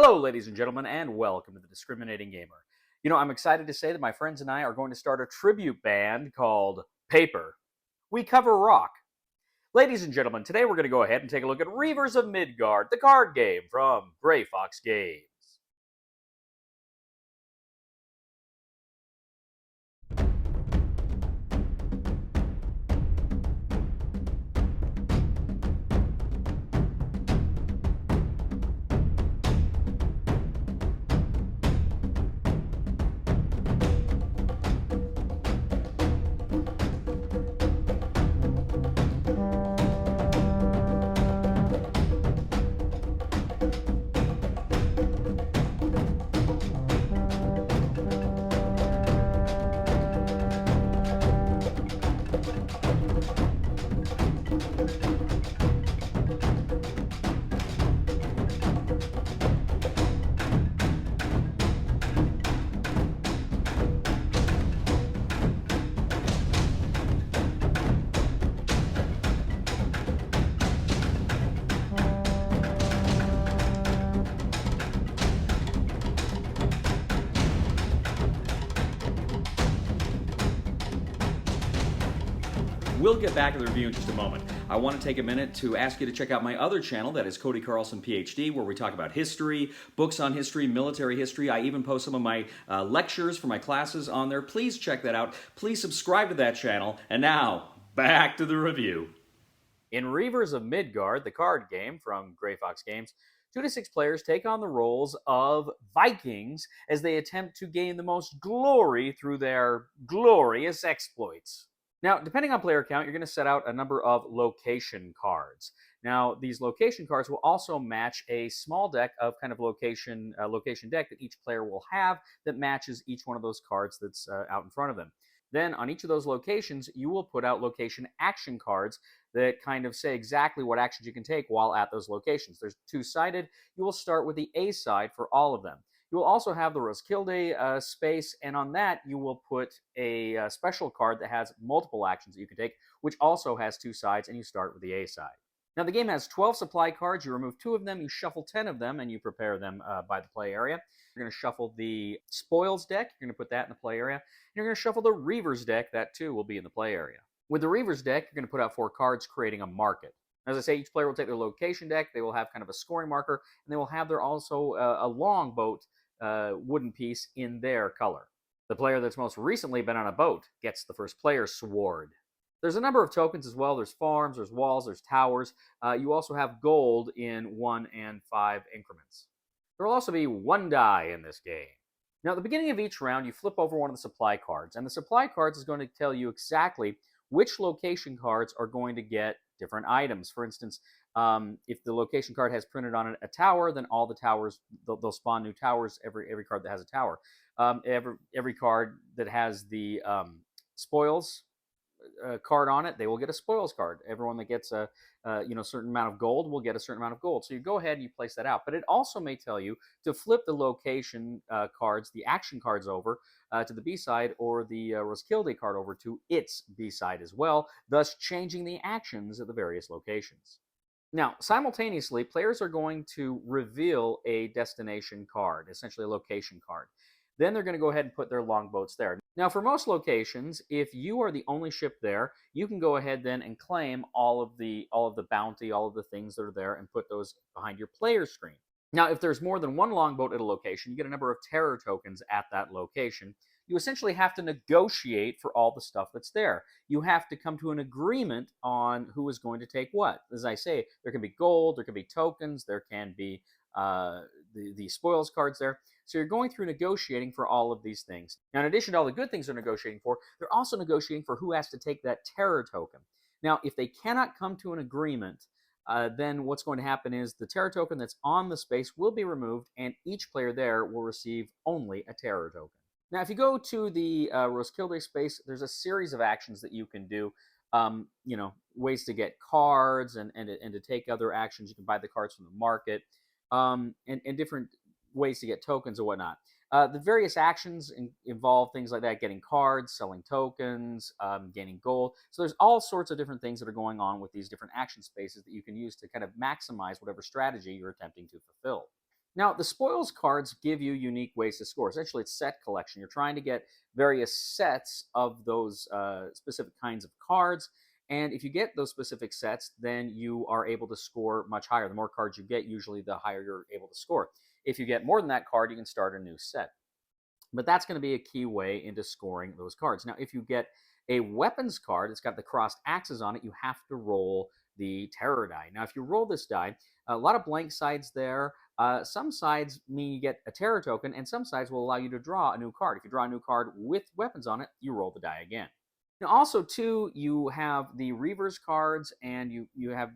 Hello, ladies and gentlemen, and welcome to the Discriminating Gamer. I'm excited to say that my friends and I are going to start a tribute band called Paper. We cover rock. Ladies and gentlemen, today we're going to go ahead and take a look at Reavers of Midgard, the card game from Gray Fox Games. We'll get back to the review in just a moment. I want to take a minute to ask you to check out my other channel, that is Cody Carlson, PhD, where we talk about history, books on history, military history. I even post some of my lectures for my classes on there. Please check that out. Please subscribe to that channel. And now, back to the review. In Reavers of Midgard, the card game from Gray Fox Games, 2 to 6 players take on the roles of Vikings as they attempt to gain the most glory through their glorious exploits. Now, depending on player count, you're going to set out a number of location cards. Now, these location cards will also match a small deck of kind of location deck that each player will have that matches each one of those cards that's out in front of them. Then, on each of those locations, you will put out location action cards that kind of say exactly what actions you can take while at those locations. There's two-sided. You will start with the A side for all of them. You will also have the Roskilde space, and on that you will put a special card that has multiple actions that you can take, which also has 2 sides, and you start with the A side. Now, the game has 12 supply cards. You remove 2 of them, you shuffle 10 of them, and you prepare them by the play area. You're going to shuffle the Spoils deck. You're going to put that in the play area. And you're going to shuffle the Reavers deck. That, too, will be in the play area. With the Reavers deck, you're going to put out 4 cards, creating a market. As I say, each player will take their location deck. They will have kind of a scoring marker, and they will have their also a longboat wooden piece in their color. The player that's most recently been on a boat gets the first player's sword. There's a number of tokens as well. There's farms, there's walls, there's towers. You also have gold in 1 and 5 increments. There will also be 1 die in this game. Now, at the beginning of each round, you flip over one of the supply cards, and the supply cards is going to tell you exactly which location cards are going to get different items. For instance, if the location card has printed on it a tower, then all the towers, they'll spawn new towers, every card that has a tower. Every card that has the spoils card on it, they will get a spoils card. Everyone that gets a certain amount of gold will get a certain amount of gold. So you go ahead and you place that out. But it also may tell you to flip the location cards, the action cards over to the B side, or the Roskilde card over to its B side as well, thus changing the actions at the various locations. Now, simultaneously, players are going to reveal a destination card, essentially a location card. Then they're going to go ahead and put their longboats there. Now, for most locations, if you are the only ship there, you can go ahead then and claim all of the bounty, all of the things that are there, and put those behind your player screen. Now, if there's more than 1 longboat at a location, you get a number of terror tokens at that location. You essentially have to negotiate for all the stuff that's there. You have to come to an agreement on who is going to take what. As I say, there can be gold, there can be tokens, there can be the spoils cards there. So you're going through negotiating for all of these things. Now, in addition to all the good things they're negotiating for, they're also negotiating for who has to take that terror token. Now, if they cannot come to an agreement, then what's going to happen is the terror token that's on the space will be removed, and each player there will receive only a terror token. Now, if you go to the Roskilde space, there's a series of actions that you can do. Ways to get cards and to take other actions. You can buy the cards from the market, and different ways to get tokens or whatnot. The various actions involve things like that: getting cards, selling tokens, gaining gold. So there's all sorts of different things that are going on with these different action spaces that you can use to kind of maximize whatever strategy you're attempting to fulfill. Now, the spoils cards give you unique ways to score. Essentially, it's set collection. You're trying to get various sets of those specific kinds of cards. And if you get those specific sets, then you are able to score much higher. The more cards you get, usually the higher you're able to score. If you get more than that card, you can start a new set. But that's going to be a key way into scoring those cards. Now, if you get a weapons card, it's got the crossed axes on it, you have to roll the terror die. Now, if you roll this die, a lot of blank sides there. Some sides mean you get a terror token, and some sides will allow you to draw a new card. If you draw a new card with weapons on it, you roll the die again. Now, also, too, you have the Reavers cards, and you have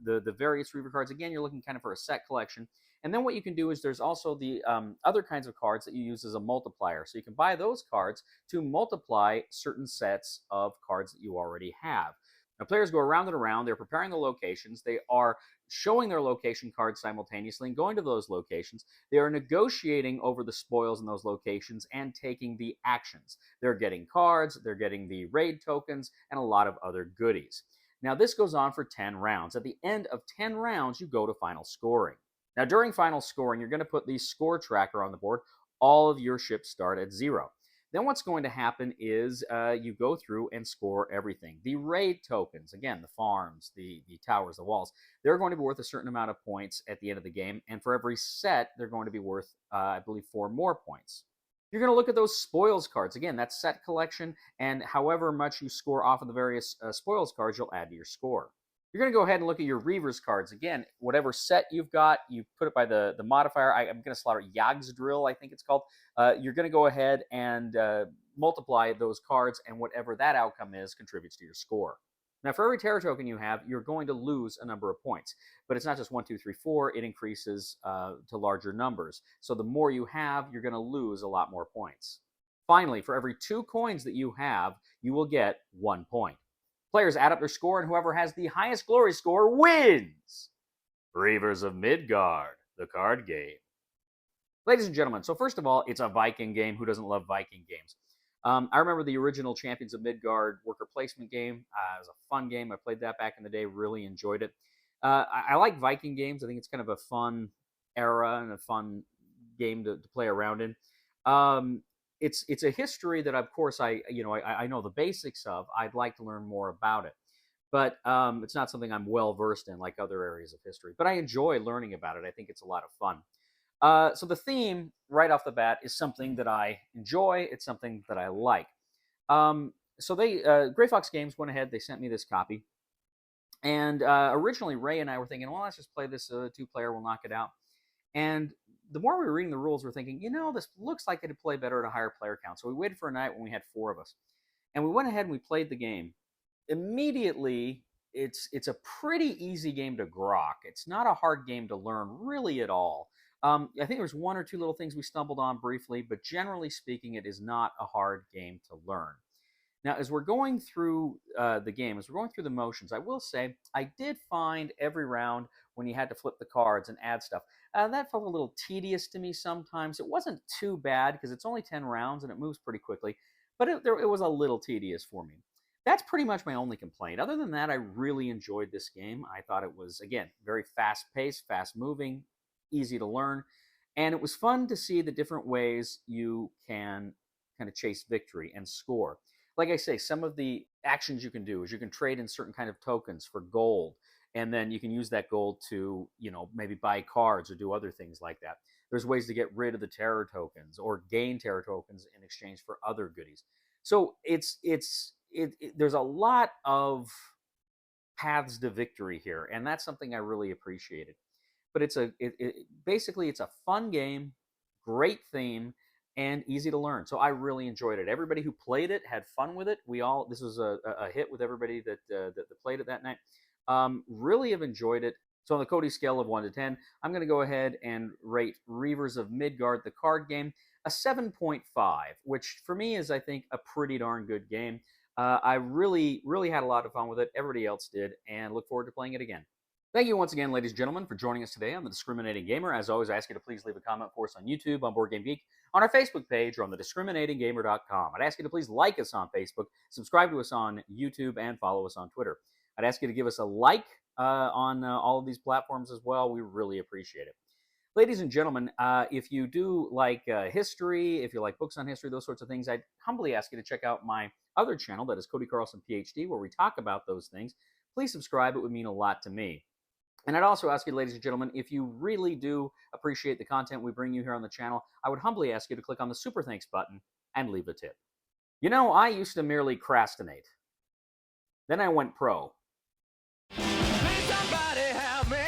the various Reaver cards. Again, you're looking kind of for a set collection. And then what you can do is there's also the other kinds of cards that you use as a multiplier. So you can buy those cards to multiply certain sets of cards that you already have. Now, players go around and around. They're preparing the locations. They are showing their location cards simultaneously and going to those locations. They are negotiating over the spoils in those locations and taking the actions. They're getting cards, they're getting the raid tokens, and a lot of other goodies. Now, this goes on for 10 rounds. At the end of 10 rounds, you go to final scoring. Now, during final scoring, you're going to put the score tracker on the board. All of your ships start at 0. Then what's going to happen is you go through and score everything. The raid tokens, again, the farms, the towers, the walls, they're going to be worth a certain amount of points at the end of the game. And for every set, they're going to be worth, I believe, 4 more points. You're going to look at those spoils cards. Again, that's set collection, and however much you score off of the various spoils cards, you'll add to your score. You're going to go ahead and look at your Reavers cards. Again, whatever set you've got, you put it by the modifier. I'm going to slaughter Yag's Drill, I think it's called. You're going to go ahead and multiply those cards, and whatever that outcome is contributes to your score. Now, for every terror token you have, you're going to lose a number of points. But it's not just 1, 2, 3, 4. It increases to larger numbers. So the more you have, you're going to lose a lot more points. Finally, for every 2 coins that you have, you will get 1 point. Players add up their score, and whoever has the highest glory score wins. Reavers of Midgard, the card game. Ladies and gentlemen, so first of all, it's a Viking game. Who doesn't love Viking games? I remember the original Champions of Midgard worker placement game. It was a fun game. I played that back in the day. Really enjoyed it. I like Viking games. I think it's kind of a fun era and a fun game to play around in. It's a history that, of course, I know the basics of. I'd like to learn more about it, but it's not something I'm well versed in like other areas of history. But I enjoy learning about it. I think it's a lot of fun. So the theme right off the bat is something that I enjoy. It's something that I like. So Gray Fox Games went ahead. They sent me this copy, and originally Ray and I were thinking, well, let's just play this 2-player. We'll knock it out. And the more we were reading the rules, we're thinking, this looks like it'd play better at a higher player count. So we waited for a night when we had 4 of us. And we went ahead and we played the game. Immediately, it's a pretty easy game to grok. It's not a hard game to learn really at all. I think there's 1 or 2 little things we stumbled on briefly, but generally speaking, it is not a hard game to learn. Now, as we're going through the game, as we're going through the motions, I will say I did find every round when you had to flip the cards and add stuff, that felt a little tedious to me sometimes. It wasn't too bad because it's only 10 rounds and it moves pretty quickly, but it was a little tedious for me. That's pretty much my only complaint. Other than that, I really enjoyed this game. I thought it was, again, very fast-paced, fast-moving, easy to learn, and it was fun to see the different ways you can kind of chase victory and score. Like I say, some of the actions you can do is you can trade in certain kind of tokens for gold, and then you can use that gold to, maybe buy cards or do other things like that. There's ways to get rid of the terror tokens or gain terror tokens in exchange for other goodies. So there's a lot of paths to victory here, and that's something I really appreciated. But basically it's a fun game, great theme, and easy to learn. So I really enjoyed it. Everybody who played it had fun with it. This was a hit with everybody that played it that night. Really have enjoyed it. So on the Cody scale of 1 to 10, I'm going to go ahead and rate Reavers of Midgard, the card game, a 7.5, which for me is, I think, a pretty darn good game. I really, really had a lot of fun with it. Everybody else did, and look forward to playing it again. Thank you once again, ladies and gentlemen, for joining us today on The Discriminating Gamer. As always, I ask you to please leave a comment for us on YouTube, on Board Game Geek, on our Facebook page, or on thediscriminatinggamer.com. I'd ask you to please like us on Facebook, subscribe to us on YouTube, and follow us on Twitter. I'd ask you to give us a like on all of these platforms as well. We really appreciate it. Ladies and gentlemen, if you do like history, if you like books on history, those sorts of things, I'd humbly ask you to check out my other channel, that is Cody Carlson, PhD, where we talk about those things. Please subscribe. It would mean a lot to me. And I'd also ask you, ladies and gentlemen, if you really do appreciate the content we bring you here on the channel, I would humbly ask you to click on the Super Thanks button and leave a tip. You know, I used to merely procrastinate. Then I went pro. Please somebody help me.